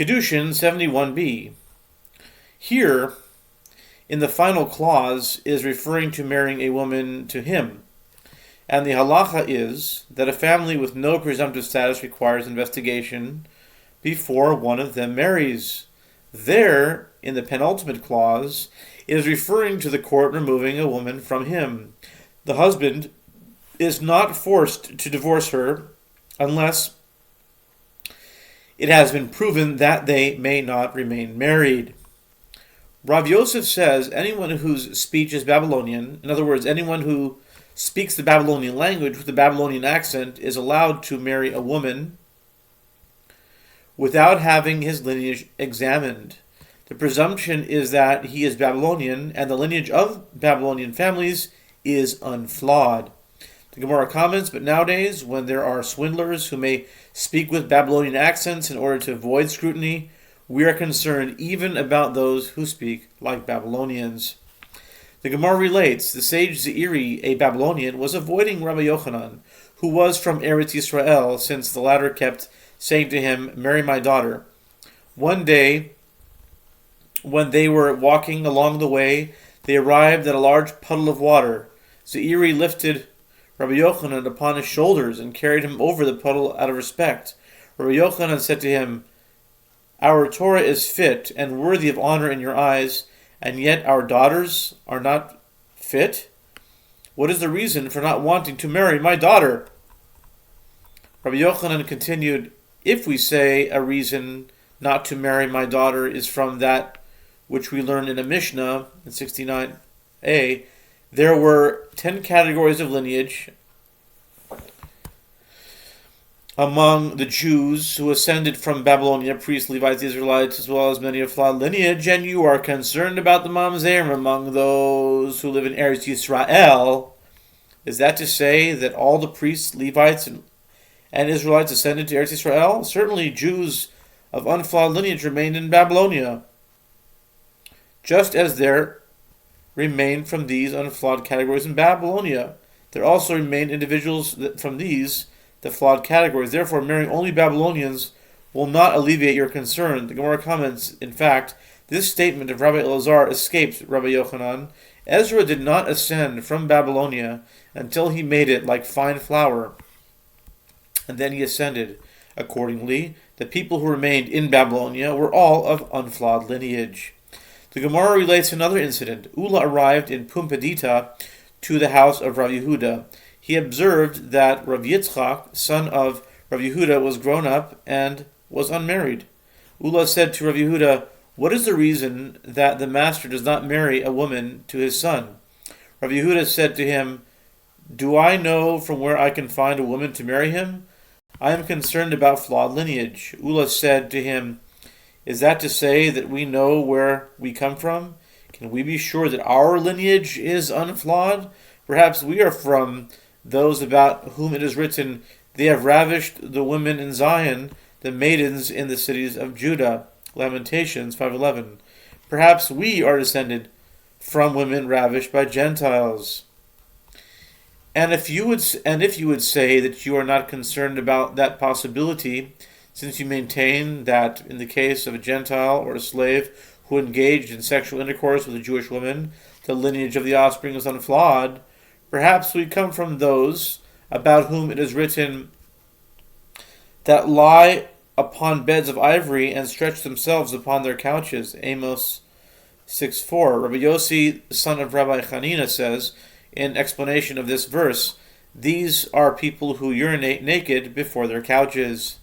Kiddushin 71b. Here, in the final clause, is referring to marrying a woman to him. And the halacha is that a family with no presumptive status requires investigation before one of them marries. There, in the penultimate clause, it is referring to the court removing a woman from him. The husband is not forced to divorce her unless it has been proven that they may not remain married. Rav Yosef says anyone whose speech is Babylonian, in other words, anyone who speaks the Babylonian language with a Babylonian accent, is allowed to marry a woman without having his lineage examined. The presumption is that he is Babylonian, and the lineage of Babylonian families is unflawed. The Gemara comments, but nowadays, when there are swindlers who may speak with Babylonian accents in order to avoid scrutiny, we are concerned even about those who speak like Babylonians. The Gemara relates, the sage Zeiri, a Babylonian, was avoiding Rabbi Yochanan, who was from Eretz Yisrael, since the latter kept saying to him, "Marry my daughter." One day, when they were walking along the way, they arrived at a large puddle of water. Zeiri lifted Rabbi Yochanan upon his shoulders and carried him over the puddle out of respect. Rabbi Yochanan said to him, "Our Torah is fit and worthy of honor in your eyes, and yet our daughters are not fit? What is the reason for not wanting to marry my daughter?" Rabbi Yochanan continued, "If we say a reason not to marry my daughter is from that which we learned in a Mishnah in 69a, there were 10 categories of lineage among the Jews who ascended from Babylonia, priests, Levites, Israelites, as well as many of flawed lineage, and you are concerned about the mamzerim among those who live in Eretz Yisrael. Is that to say that all the priests, Levites, and Israelites ascended to Eretz Yisrael? Certainly Jews of unflawed lineage remained in Babylonia, just as there remained from these unflawed categories in Babylonia. There also remained individuals from these the flawed categories. Therefore, marrying only Babylonians will not alleviate your concern. The Gemara comments, in fact, this statement of Rabbi Elazar escapes Rabbi Yochanan. Ezra did not ascend from Babylonia until he made it like fine flour, and then he ascended. Accordingly, the people who remained in Babylonia were all of unflawed lineage. The Gemara relates another incident. Ula arrived in Pumbedita to the house of Rav Yehuda. He observed that Rav Yitzchak, son of Rav Yehuda, was grown up and was unmarried. Ula said to Rav Yehuda, "What is the reason that the master does not marry a woman to his son?" Rav Yehuda said to him, "Do I know from where I can find a woman to marry him? I am concerned about flawed lineage." Ula said to him, "Is that to say that we know where we come from? Can we be sure that our lineage is unflawed? Perhaps we are from those about whom it is written, 'They have ravished the women in Zion, the maidens in the cities of Judah.' Lamentations 5:11. Perhaps we are descended from women ravished by Gentiles. And if you would say that you are not concerned about that possibility, since you maintain that in the case of a Gentile or a slave who engaged in sexual intercourse with a Jewish woman, the lineage of the offspring is unflawed, perhaps we come from those about whom it is written, that lie upon beds of ivory and stretch themselves upon their couches. Amos 6:4. Rabbi Yossi, son of Rabbi Hanina, says, in explanation of this verse, these are people who urinate naked before their couches.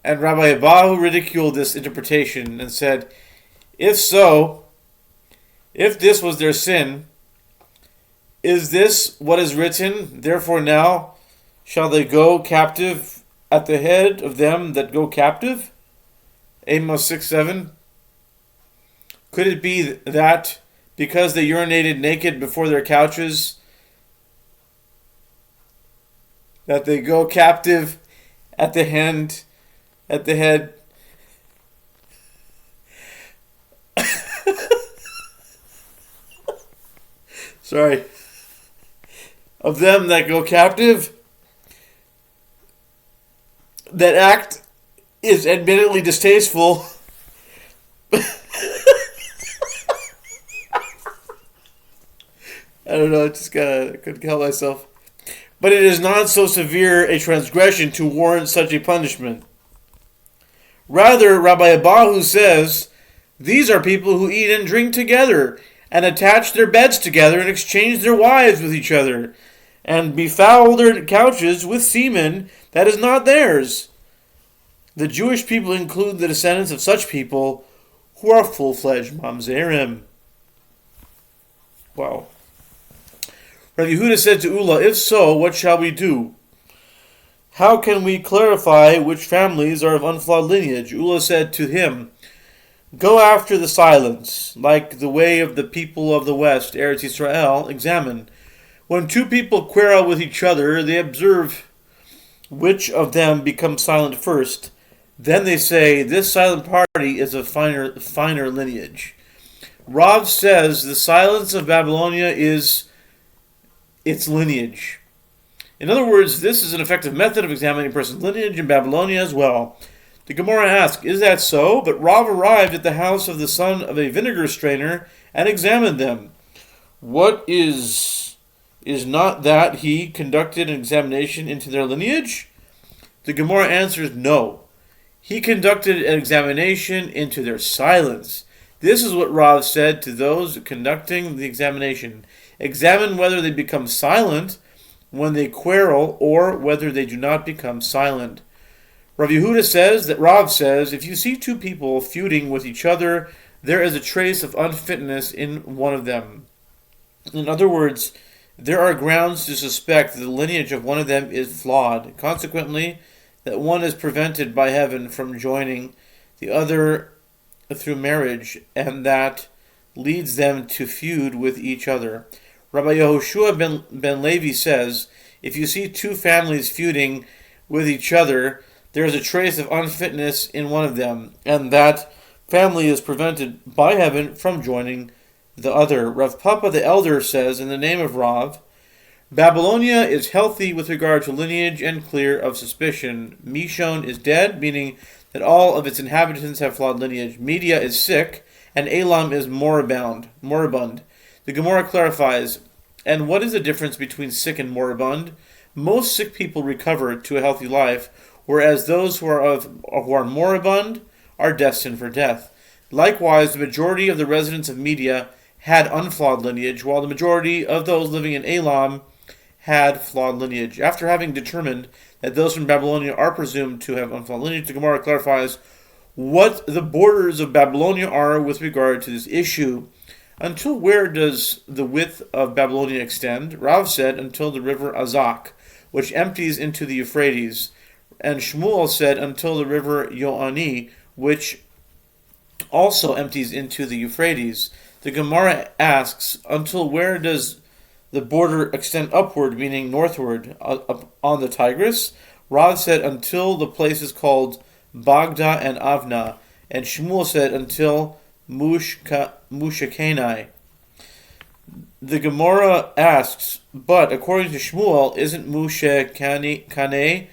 And Rabbi Abahu ridiculed this interpretation and said, if so, if this was their sin, is this what is written? Therefore now shall they go captive at the head of them that go captive? Amos 6:7. Could it be that because they urinated naked before their couches, that they go captive at the head? Sorry. Of them that go captive? That act is admittedly distasteful. I don't know, I just couldn't help myself. But it is not so severe a transgression to warrant such a punishment. Rather, Rabbi Abahu says, these are people who eat and drink together, and attach their beds together, and exchange their wives with each other, and befoul their couches with semen that is not theirs. The Jewish people include the descendants of such people who are full-fledged mamzerim. Wow. Rabbi Yehuda said to Ula, if so, what shall we do? How can we clarify which families are of unflawed lineage? Ula said to him, go after the silence, like the way of the people of the West, Eretz Yisrael, examine. When two people quarrel with each other, they observe which of them becomes silent first. Then they say, this silent party is of finer lineage. Rav says the silence of Babylonia is its lineage. In other words, this is an effective method of examining a person's lineage in Babylonia as well. The Gemara asks, is that so? But Rav arrived at the house of the son of a vinegar strainer and examined them. What is not that he conducted an examination into their lineage? The Gemara answers, no. He conducted an examination into their silence. This is what Rav said to those conducting the examination. Examine whether they become silent when they quarrel, or whether they do not become silent. Rav Yehuda says that Rav says, if you see two people feuding with each other, there is a trace of unfitness in one of them. In other words, there are grounds to suspect that the lineage of one of them is flawed. Consequently, that one is prevented by heaven from joining the other through marriage, and that leads them to feud with each other. Rabbi Yehoshua ben Levi says, if you see two families feuding with each other, there is a trace of unfitness in one of them, and that family is prevented by heaven from joining the other. Rav Papa the elder says, in the name of Rav, Babylonia is healthy with regard to lineage and clear of suspicion. Mishon is dead, meaning that all of its inhabitants have flawed lineage. Media is sick, and Elam is moribund. The Gemara clarifies, and what is the difference between sick and moribund? Most sick people recover to a healthy life, whereas those who are moribund are destined for death. Likewise, the majority of the residents of Media had unflawed lineage, while the majority of those living in Elam had flawed lineage. After having determined that those from Babylonia are presumed to have unflawed lineage, the Gemara clarifies what the borders of Babylonia are with regard to this issue. Until where does the width of Babylonia extend? Rav said, until the river Azak, which empties into the Euphrates. And Shmuel said, until the river Yomi, which also empties into the Euphrates. The Gemara asks, until where does the border extend upward, meaning northward, up on the Tigris? Rav said, until the place is called Bagda and Avna. And Shmuel said, until Mushakenai. The Gemara asks, but according to Shmuel, isn't Mushakenai,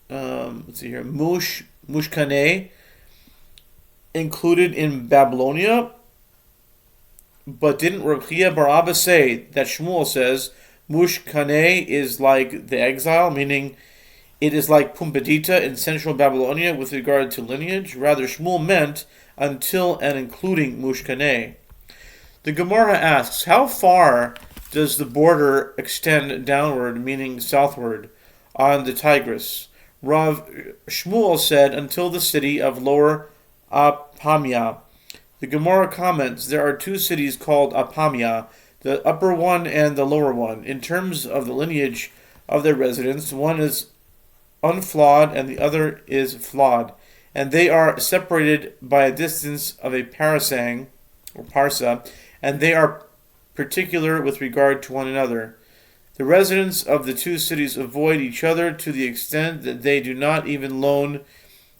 let's see here, Mushkaneh included in Babylonia? But didn't Rav Chia bar Abba say that Shmuel says Mushkaneh is like the exile, meaning it is like Pumbedita in central Babylonia with regard to lineage? Rather, Shmuel meant until and including Mushkaneh. The Gemara asks, how far does the border extend downward, meaning southward, on the Tigris? Rav Shmuel said, until the city of Lower Apamia. The Gemara comments, there are two cities called Apamia, the upper one and the lower one. In terms of the lineage of their residents, one is unflawed and the other is flawed, and they are separated by a distance of a parasang, or parsa, and they are particular with regard to one another. The residents of the two cities avoid each other to the extent that they do not even loan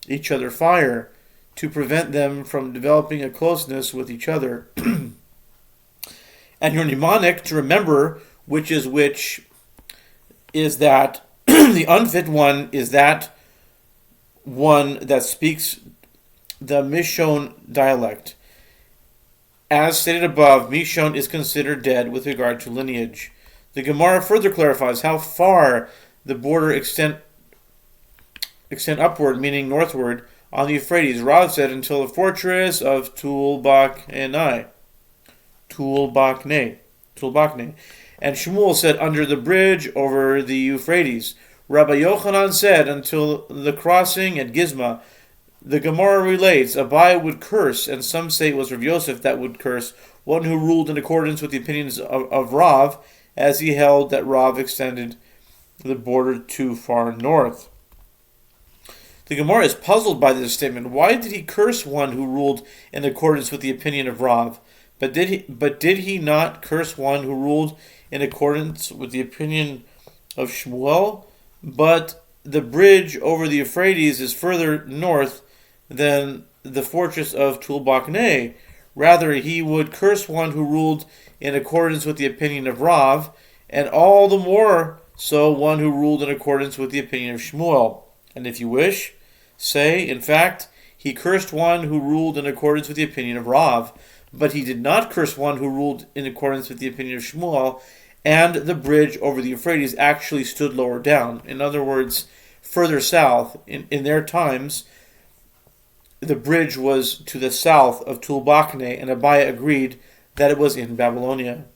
each other fire to prevent them from developing a closeness with each other. And your mnemonic to remember which is that The unfit one is that one that speaks the Mishon dialect. As stated above, Mishon is considered dead with regard to lineage. The Gemara further clarifies how far the border extend upward, meaning northward, on the Euphrates. Rav said until the fortress of Tulbakne. And Shmuel said under the bridge over the Euphrates. Rabbi Yochanan said until the crossing at Gizma. The Gemara relates, Abai would curse, and some say it was Rav Yosef that would curse, one who ruled in accordance with the opinions of Rav, as he held that Rav extended the border too far north. The Gemara is puzzled by this statement. Why did he curse one who ruled in accordance with the opinion of Rav? But did he not curse one who ruled in accordance with the opinion of Shmuel? But the bridge over the Euphrates is further north than the fortress of Tulbakne. Rather, he would curse one who ruled in accordance with the opinion of Rav, and all the more so one who ruled in accordance with the opinion of Shmuel. And if you wish, say, in fact, he cursed one who ruled in accordance with the opinion of Rav, but he did not curse one who ruled in accordance with the opinion of Shmuel, and the bridge over the Euphrates actually stood lower down. In other words, further south. In their times, the bridge was to the south of Tulbakne, and Abai agreed that it was in Babylonia.